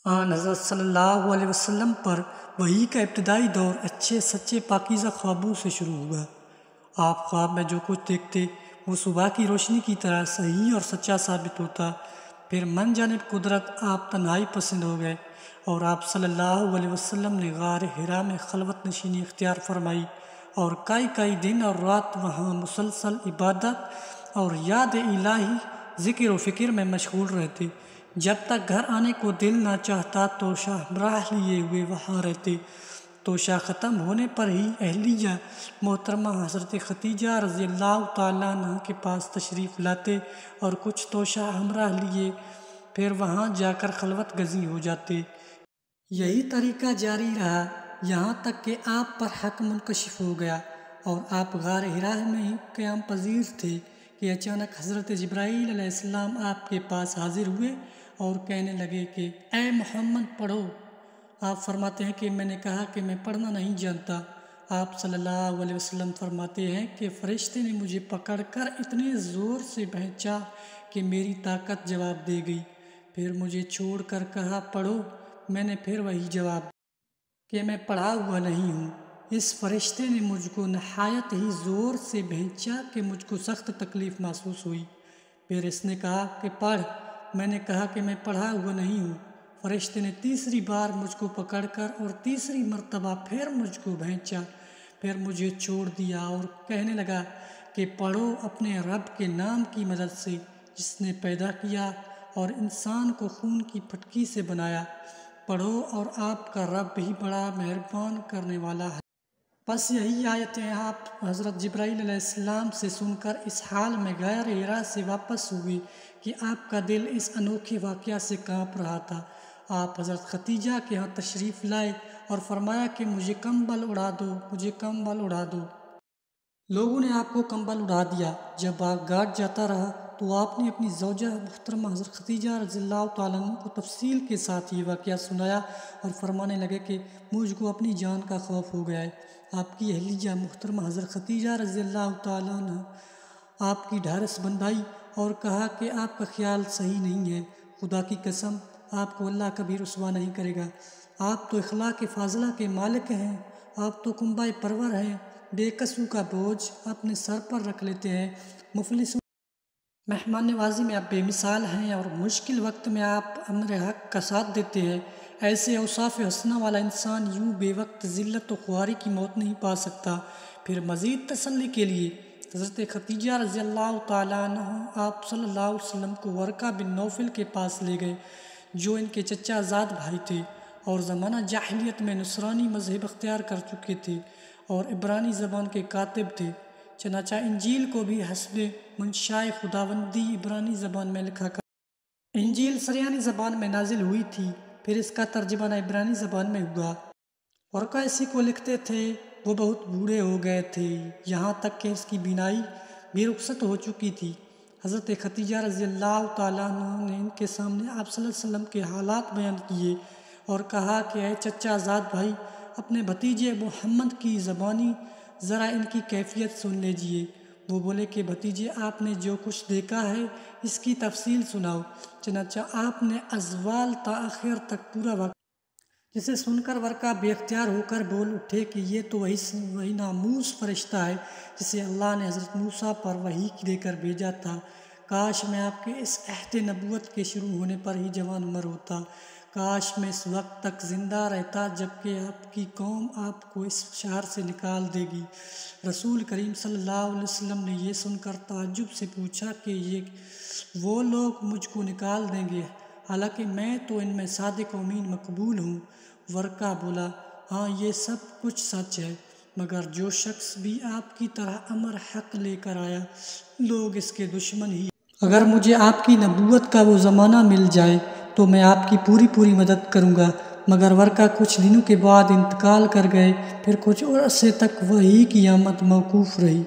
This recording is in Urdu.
آن حضرت صلی اللہ علیہ وسلم پر وحی کا ابتدائی دور اچھے سچے پاکیزہ خوابوں سے شروع ہوا۔ آپ خواب میں جو کچھ دیکھتے وہ صبح کی روشنی کی طرح صحیح اور سچا ثابت ہوتا۔ پھر من جانب قدرت آپ تنہائی پسند ہو گئے اور آپ صلی اللہ علیہ وسلم نے غار حرا میں خلوت نشینی اختیار فرمائی اور کئی دن اور رات وہاں مسلسل عبادت اور یاد الہی ذکر و فکر میں مشغول رہتے۔ جب تک گھر آنے کو دل نہ چاہتا تو شاہ ہمراہ لیے ہوئے وہاں رہتے۔ تو شاہ ختم ہونے پر ہی اہلیہ محترمہ حضرت خدیجہ رضی اللہ تعالیٰ عنہ کے پاس تشریف لاتے اور کچھ توشہ ہمراہ لیے پھر وہاں جا کر خلوت گزیں ہو جاتے۔ یہی طریقہ جاری رہا یہاں تک کہ آپ پر حق منکشف ہو گیا اور آپ غار حرا میں ہی قیام پذیر تھے کہ اچانک حضرت جبرائیل علیہ السلام آپ کے پاس حاضر ہوئے اور کہنے لگے کہ اے محمد پڑھو۔ آپ فرماتے ہیں کہ میں نے کہا کہ میں پڑھنا نہیں جانتا۔ آپ صلی اللہ علیہ وسلم فرماتے ہیں کہ فرشتے نے مجھے پکڑ کر اتنے زور سے بھینچا کہ میری طاقت جواب دے گئی، پھر مجھے چھوڑ کر کہا پڑھو۔ میں نے پھر وہی جواب کہ میں پڑھا ہوا نہیں ہوں۔ اس فرشتے نے مجھ کو نہایت ہی زور سے بھینچا کہ مجھ کو سخت تکلیف محسوس ہوئی۔ پھر اس نے کہا کہ پڑھ۔ میں نے کہا کہ میں پڑھا ہوا نہیں ہوں۔ فرشتے نے تیسری بار مجھ کو پکڑ کر اور تیسری مرتبہ پھر مجھ کو بھینچا، پھر مجھے چھوڑ دیا اور کہنے لگا کہ پڑھو اپنے رب کے نام کی مدد سے جس نے پیدا کیا اور انسان کو خون کی پھٹکی سے بنایا۔ پڑھو اور آپ کا رب ہی بڑا مہربان کرنے والا ہے۔ بس یہی آیتیں آپ حضرت جبرائیل علیہ السلام سے سن کر اس حال میں غار حرا سے واپس ہوئے کہ آپ کا دل اس انوکھے واقعہ سے کانپ رہا تھا۔ آپ حضرت خدیجہ کے ہاں تشریف لائے اور فرمایا کہ مجھے کمبل اڑا دو، مجھے کمبل اڑا دو۔ لوگوں نے آپ کو کمبل اڑا دیا۔ جب آگ گاٹ جاتا رہا تو آپ نے اپنی زوجہ محترمہ حضرت خدیجہ رضی اللہ تعالیٰ عنہ کو تفصیل کے ساتھ یہ واقعہ سنایا اور فرمانے لگے کہ مجھ کو اپنی جان کا خوف ہو گیا ہے۔ آپ کی اہلیہ محترمہ حضرت خدیجہ رضی اللہ تعالیٰ عنہ آپ کی ڈھارس بندھائی اور کہا کہ آپ کا خیال صحیح نہیں ہے، خدا کی قسم آپ کو اللہ کبھی رسوا نہیں کرے گا۔ آپ تو اخلاق فاضلہ کے مالک ہیں، آپ تو کنبہ پرور ہیں، بے کسوں کا بوجھ اپنے سر پر رکھ لیتے ہیں، مفلسوں مہمان نوازی میں آپ بے مثال ہیں اور مشکل وقت میں آپ امر حق کا ساتھ دیتے ہیں۔ ایسے اوصاف حسنہ والا انسان یوں بے وقت ذلت و خواری کی موت نہیں پا سکتا۔ پھر مزید تسلی کے لیے حضرت خدیجہ رضی اللہ تعالیٰ عنہ آپ صلی اللہ علیہ وسلم کو ورقہ بن نوفل کے پاس لے گئے جو ان کے چچا زاد بھائی تھے اور زمانہ جاہلیت میں نصرانی مذہب اختیار کر چکے تھے اور عبرانی زبان کے کاتب تھے۔ چنانچہ انجیل کو بھی حسب منشائے خداوندی عبرانی زبان میں لکھا کر انجیل سریانی زبان میں نازل ہوئی تھی، پھر اس کا ترجمہ عبرانی زبان میں ہوا۔ ورقہ اسی کو لکھتے تھے۔ وہ بہت بوڑھے ہو گئے تھے یہاں تک کہ اس کی بینائی بھی رخصت ہو چکی تھی۔ حضرت خدیجہ رضی اللہ تعالیٰ عنہ نے ان کے سامنے آپ صلی اللہ علیہ وسلم کے حالات بیان کیے اور کہا کہ اے چچا زاد بھائی، اپنے بھتیجے محمد کی زبانی ذرا ان کی کیفیت سن لیجئے۔ وہ بولے کہ بھتیجے آپ نے جو کچھ دیکھا ہے اس کی تفصیل سناؤ۔ چنانچہ آپ نے ازوال تا آخر تک پورا وقت، جسے سن کر ورقہ بے اختیار ہو کر بول اٹھے کہ یہ تو وہی ناموس فرشتہ ہے جسے اللہ نے حضرت موسیٰ پر وحی دے کر بھیجا تھا۔ کاش میں آپ کے اس عہد نبوت کے شروع ہونے پر ہی جوان عمر ہوتا، کاش میں اس وقت تک زندہ رہتا جبکہ آپ کی قوم آپ کو اس شہر سے نکال دے گی۔ رسول کریم صلی اللہ علیہ وسلم نے یہ سن کر تعجب سے پوچھا کہ یہ وہ لوگ مجھ کو نکال دیں گے حالانکہ میں تو ان میں صادق و امین مقبول ہوں۔ ورقہ بولا ہاں یہ سب کچھ سچ ہے، مگر جو شخص بھی آپ کی طرح امر حق لے کر آیا لوگ اس کے دشمن ہی۔ اگر مجھے آپ کی نبوت کا وہ زمانہ مل جائے تو میں آپ کی پوری مدد کروں گا۔ مگر ورقہ کچھ دنوں کے بعد انتقال کر گئے، پھر کچھ عرصے تک وحی کی آمد موقوف رہی۔